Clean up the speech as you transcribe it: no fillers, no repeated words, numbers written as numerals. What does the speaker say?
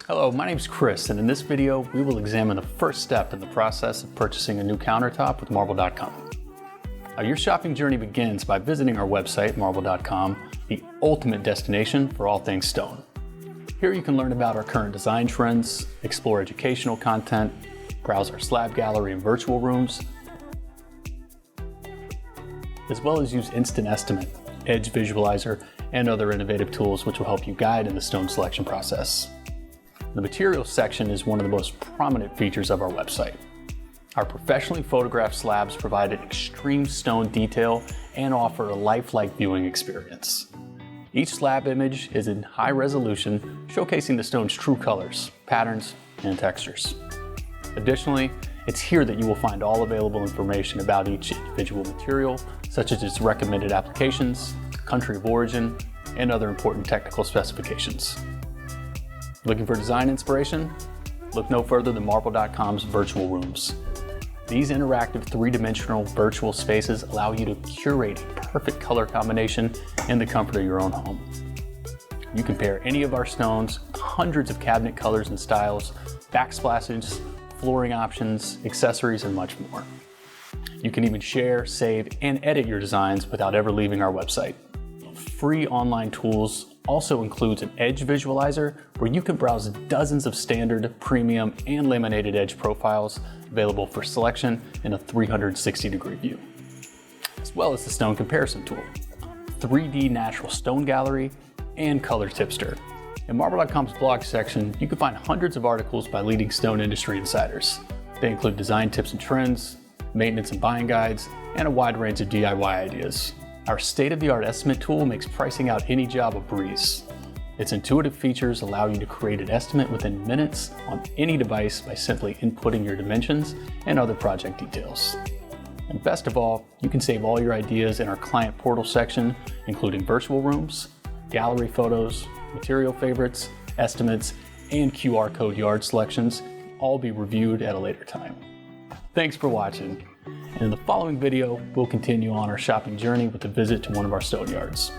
Hello, my name is Chris, and in this video, we will examine the first step in the process of purchasing a new countertop with Marble.com. Now, your shopping journey begins by visiting our website, Marble.com, the ultimate destination for all things stone. Here you can learn about our current design trends, explore educational content, browse our slab gallery and virtual rooms, as well as use Instant Estimate, Edge Visualizer, and other innovative tools which will help you guide in the stone selection process. The materials section is one of the most prominent features of our website. Our professionally photographed slabs provide an extreme stone detail and offer a lifelike viewing experience. Each slab image is in high resolution, showcasing the stone's true colors, patterns, and textures. Additionally, it's here that you will find all available information about each individual material, such as its recommended applications, country of origin, and other important technical specifications. Looking for design inspiration? Look no further than Marble.com's virtual rooms. These interactive three-dimensional virtual spaces allow you to curate a perfect color combination in the comfort of your own home. You can pair any of our stones, hundreds of cabinet colors and styles, backsplashes, flooring options, accessories, and much more. You can even share, save, and edit your designs without ever leaving our website. Free online tools also includes an edge visualizer where you can browse dozens of standard, premium, and laminated edge profiles available for selection in a 360-degree view, as well as the stone comparison tool, 3D natural stone gallery, and color tipster. In Marble.com's blog section, you can find hundreds of articles by leading stone industry insiders. They include design tips and trends, maintenance and buying guides, and a wide range of DIY ideas. Our state-of-the-art estimate tool makes pricing out any job a breeze. Its intuitive features allow you to create an estimate within minutes on any device by simply inputting your dimensions and other project details. And best of all, you can save all your ideas in our client portal section, including virtual rooms, gallery photos, material favorites, estimates, and QR code yard selections, all be reviewed at a later time. Thanks for watching. And in the following video, we'll continue on our shopping journey with a visit to one of our stone yards.